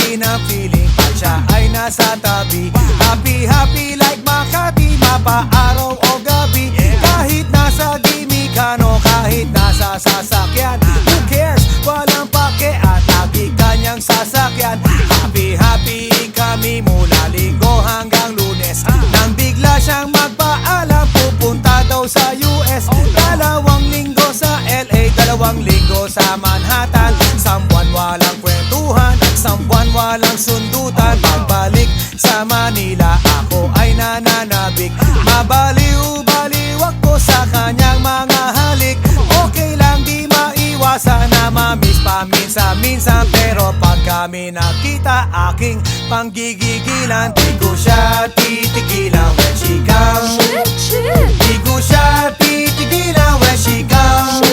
happy na feeling pag siya ay nasa tabi. Happy, happy like Makati, mapaaraw o gabi. Kahit nasa gimikano, kahit nasa sasakyan, who cares? Walang pake at lagi kanyang sasakyan. Happy, happy kami mula Linggo hanggang Lunes. Nang bigla siyang magpaalam, pupunta daw sa US. 2 linggo sa LA, 2 linggo sa Manhattan. Sambuan walang kwentuhan at sambuan walang sundutan. Pagbalik sa Manila, ako ay nananabik. Mabaliw-baliw ako sa kanyang mga halik. Okay lang, di maiwasan na mamiss paminsan-minsan. Pero pag kami nakita, aking panggigigilan. Di ko siya titigilan when she comes. Di ko siya titigilan when she comes.